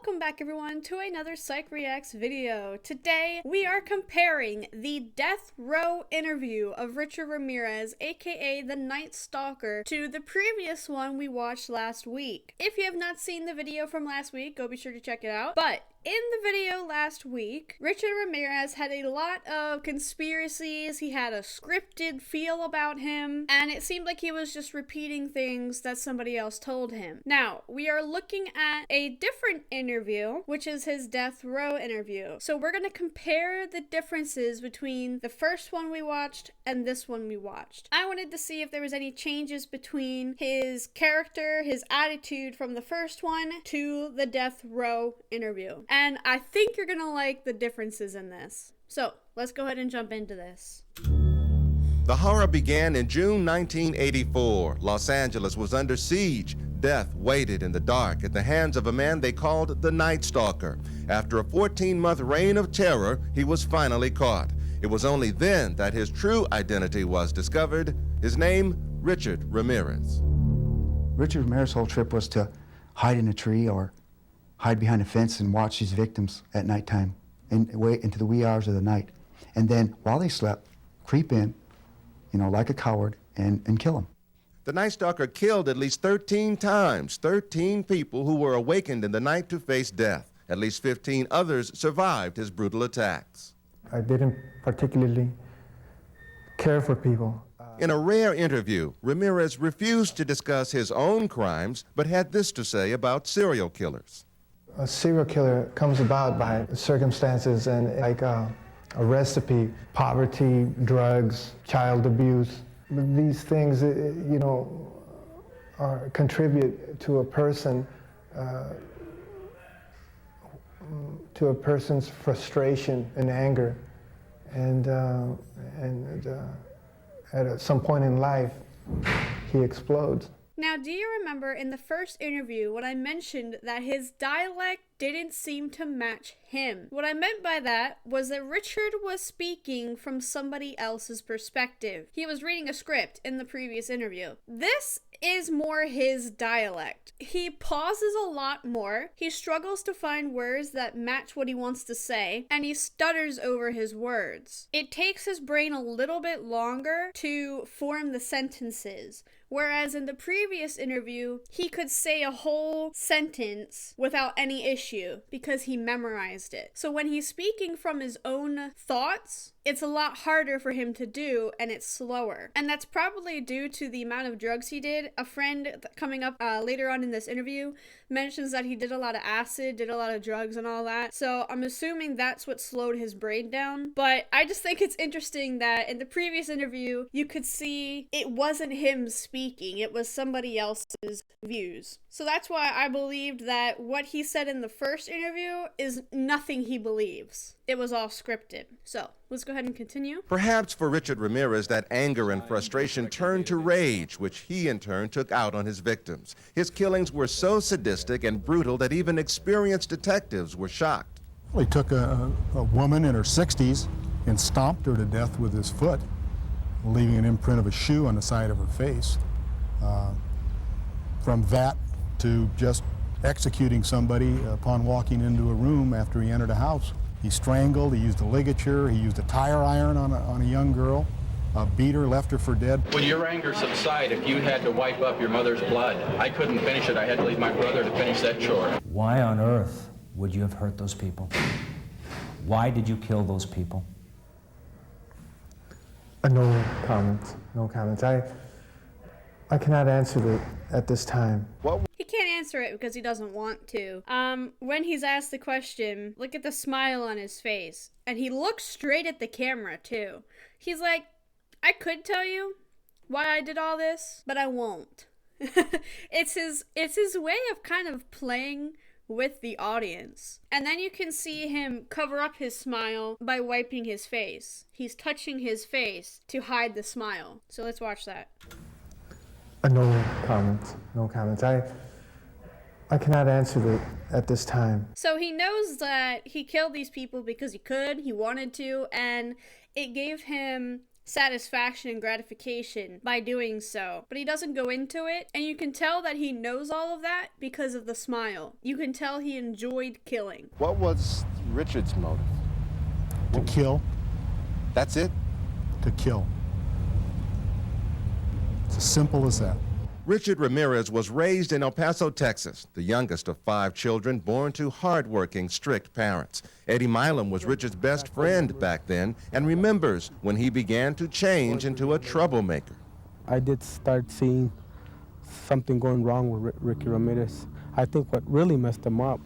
Welcome back everyone to another Psych Reacts video. Today we are comparing the death row interview of Richard Ramirez, aka the Night Stalker, to the previous one we watched last week. If you have not seen the video from last week, go be sure to check it out. But in the video last week, Richard Ramirez had a lot of conspiracies, he had a scripted feel about him, and it seemed like he was just repeating things that somebody else told him. Now, we are looking at a different interview, which is his death row interview. So we're going to compare the differences between the first one we watched and this one we watched. I wanted to see if there was any changes between his character, his attitude from the first one to the death row interview. And I think you're gonna like the differences in this. So let's go ahead and jump into this. The horror began in June 1984. Los Angeles was under siege. Death waited in the dark at the hands of a man they called the Night Stalker. After a 14-month reign of terror, he was finally caught. It was only then that his true identity was discovered. His name, Richard Ramirez. Richard Ramirez's whole trip was to hide in a tree or hide behind a fence and watch his victims at nighttime and wait into the wee hours of the night. And then, while they slept, creep in, like a coward, and kill them. The Night Stalker killed at least 13 times, 13 people who were awakened in the night to face death. At least 15 others survived his brutal attacks. I didn't particularly care for people. In a rare interview, Ramirez refused to discuss his own crimes, but had this to say about serial killers. A serial killer comes about by circumstances and like a recipe: poverty, drugs, child abuse. These things, contribute to a person, to a person's frustration and anger, and at some point in life, he explodes. Now, do you remember in the first interview when I mentioned that his dialect didn't seem to match him? What I meant by that was that Richard was speaking from somebody else's perspective. He was reading a script in the previous interview. This is more his dialect. He pauses a lot more, he struggles to find words that match what he wants to say, and he stutters over his words. It takes his brain a little bit longer to form the sentences, whereas in the previous interview, he could say a whole sentence without any issue because he memorized it. So when he's speaking from his own thoughts, it's a lot harder for him to do, and it's slower. And that's probably due to the amount of drugs he did. A friend coming up later on in this interview mentions that he did a lot of acid, did a lot of drugs and all that. So I'm assuming that's what slowed his brain down. But I just think it's interesting that in the previous interview, you could see it wasn't him speaking, it was somebody else's views. So that's why I believed that what he said in the first interview is nothing he believes. It was all scripted. So let's go ahead and continue. Perhaps for Richard Ramirez, that anger and frustration turned to rage, which he in turn took out on his victims. His killings were so sadistic and brutal that even experienced detectives were shocked. Well, he took a woman in her 60s and stomped her to death with his foot, leaving an imprint of a shoe on the side of her face. From that to just executing somebody upon walking into a room after he entered a house. He strangled, he used a ligature, he used a tire iron on a young girl, beat her, left her for dead. Would your anger subside if you had to wipe up your mother's blood? I couldn't finish it. I had to leave my brother to finish that chore. Why on earth would you have hurt those people? Why did you kill those people? No comments. No comments. I cannot answer that at this time. He can't answer it because he doesn't want to. When he's asked the question, look at the smile on his face. And he looks straight at the camera too. He's like, I could tell you why I did all this, but I won't. It's his way of kind of playing with the audience. And then you can see him cover up his smile by wiping his face. He's touching his face to hide the smile. So let's watch that. No comments. No comments. I cannot answer that at this time. So he knows that he killed these people because he could, he wanted to, and it gave him satisfaction and gratification by doing so. But he doesn't go into it, and you can tell that he knows all of that because of the smile. You can tell he enjoyed killing. What was Richard's motive? To kill. That's it? To kill. It's as simple as that. Richard Ramirez was raised in El Paso, Texas, the youngest of 5 children born to hardworking, strict parents. Eddie Milam was Richard's best friend back then and remembers when he began to change into a troublemaker. I did start seeing something going wrong with Ricky Ramirez. I think what really messed him up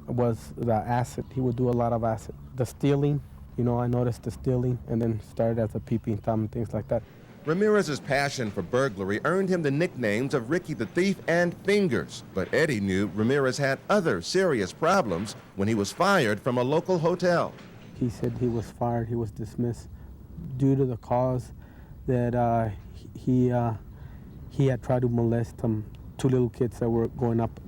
was the acid. He would do a lot of acid. The stealing, I noticed the stealing, and then started as a peeping Tom and things like that. Ramirez's passion for burglary earned him the nicknames of Ricky the Thief and Fingers, but Eddie knew Ramirez had other serious problems when he was fired from a local hotel. He said he was fired, he was dismissed due to the cause that he had tried to molest 2 little kids that were going up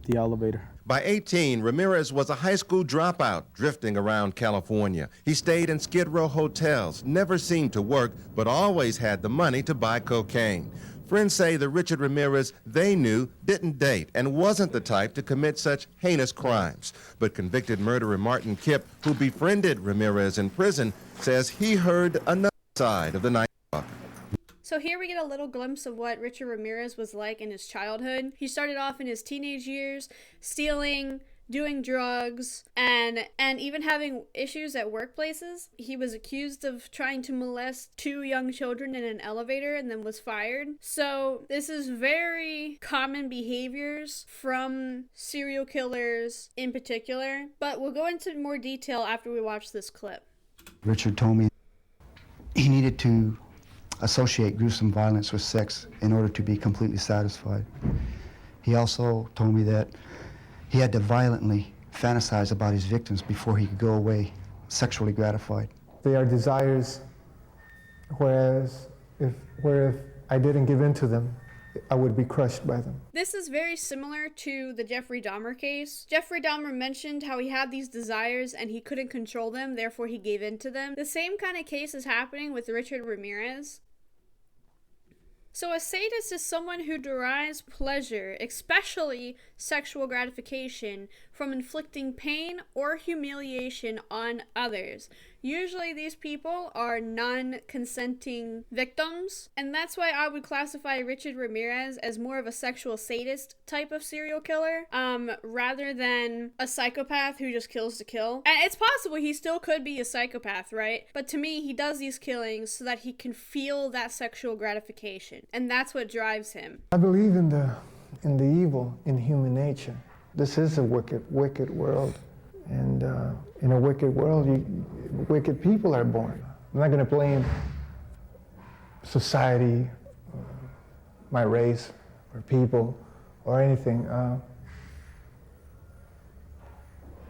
the elevator. By 18, Ramirez was a high school dropout drifting around California. He stayed in Skid Row hotels, never seemed to work, but always had the money to buy cocaine. Friends say the Richard Ramirez they knew didn't date and wasn't the type to commit such heinous crimes. But convicted murderer Martin Kipp, who befriended Ramirez in prison, says he heard another side of the Night Stalker. So here we get a little glimpse of what Richard Ramirez was like in his childhood. He started off in his teenage years, stealing, doing drugs, and even having issues at workplaces. He was accused of trying to molest 2 young children in an elevator and then was fired. So this is very common behaviors from serial killers in particular, but we'll go into more detail after we watch this clip. Richard told me he needed to associate gruesome violence with sex in order to be completely satisfied. He also told me that he had to violently fantasize about his victims before he could go away sexually gratified. They are desires, whereas if I didn't give in to them, I would be crushed by them. This is very similar to the Jeffrey Dahmer case. Jeffrey Dahmer mentioned how he had these desires and he couldn't control them, therefore he gave in to them. The same kind of case is happening with Richard Ramirez. So a sadist is someone who derives pleasure, especially sexual gratification, from inflicting pain or humiliation on others. Usually these people are non-consenting victims, and that's why I would classify Richard Ramirez as more of a sexual sadist type of serial killer, rather than a psychopath who just kills to kill. And it's possible he still could be a psychopath, right? But to me, he does these killings so that he can feel that sexual gratification, and that's what drives him. I believe in the evil in human nature. This is a wicked world. And in a wicked world, wicked people are born. I'm not going to blame society, my race, or people, or anything.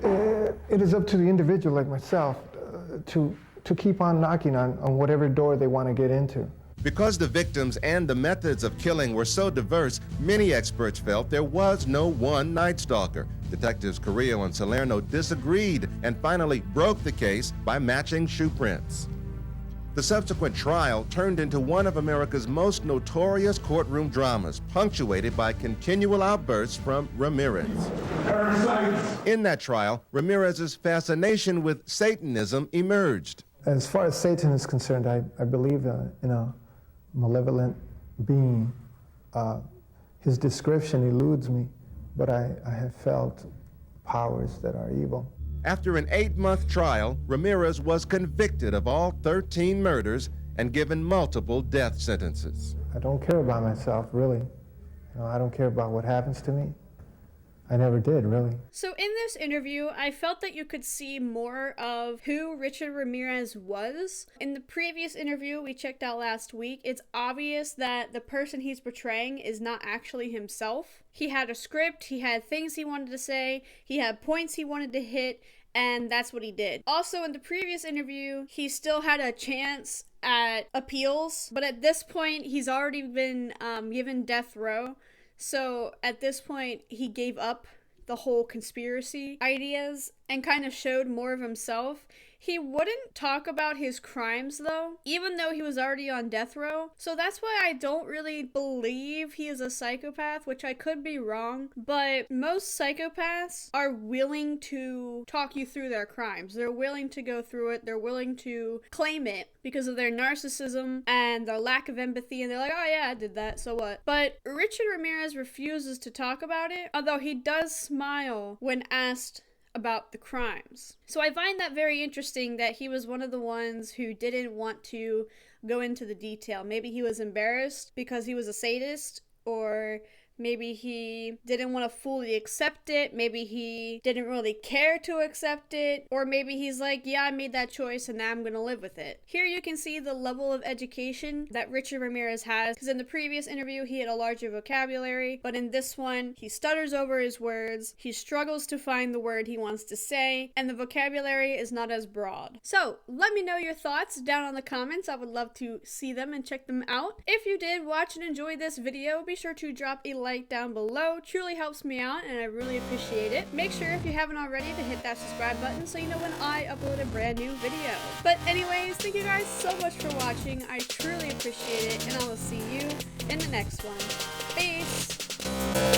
It is up to the individual like myself to keep on knocking on whatever door they want to get into. Because the victims and the methods of killing were so diverse, many experts felt there was no one Night Stalker. Detectives Carrillo and Salerno disagreed and finally broke the case by matching shoe prints. The subsequent trial turned into one of America's most notorious courtroom dramas, punctuated by continual outbursts from Ramirez. In that trial, Ramirez's fascination with Satanism emerged. As far as Satan is concerned, I believe in a malevolent being. His description eludes me, but I have felt powers that are evil. After an 8-month trial, Ramirez was convicted of all 13 murders and given multiple death sentences. I don't care about myself, really. I don't care about what happens to me. I never did, really. So in this interview, I felt that you could see more of who Richard Ramirez was. In the previous interview we checked out last week, it's obvious that the person he's portraying is not actually himself. He had a script, he had things he wanted to say, he had points he wanted to hit, and that's what he did. Also, in the previous interview, he still had a chance at appeals, but at this point, he's already been given death row. So at this point, he gave up the whole conspiracy ideas and kind of showed more of himself. He wouldn't talk about his crimes though, even though he was already on death row. So that's why I don't really believe he is a psychopath, which I could be wrong. But most psychopaths are willing to talk you through their crimes. They're willing to go through it. They're willing to claim it because of their narcissism and their lack of empathy. And they're like, oh yeah, I did that, so what? But Richard Ramirez refuses to talk about it, although he does smile when asked about the crimes. So I find that very interesting that he was one of the ones who didn't want to go into the detail. Maybe he was embarrassed because he was a sadist, or maybe he didn't want to fully accept it. Maybe he didn't really care to accept it. Or maybe he's like, yeah, I made that choice and now I'm going to live with it. Here you can see the level of education that Richard Ramirez has, because in the previous interview he had a larger vocabulary, but in this one he stutters over his words, he struggles to find the word he wants to say, and the vocabulary is not as broad. So let me know your thoughts down on the comments. I would love to see them and check them out. If you did watch and enjoy this video, be sure to drop a like down below. Truly helps me out and I really appreciate it. Make sure if you haven't already to hit that subscribe button so you know when I upload a brand new video. But anyways, thank you guys so much for watching. I truly appreciate it, and I will see you in the next one. Peace!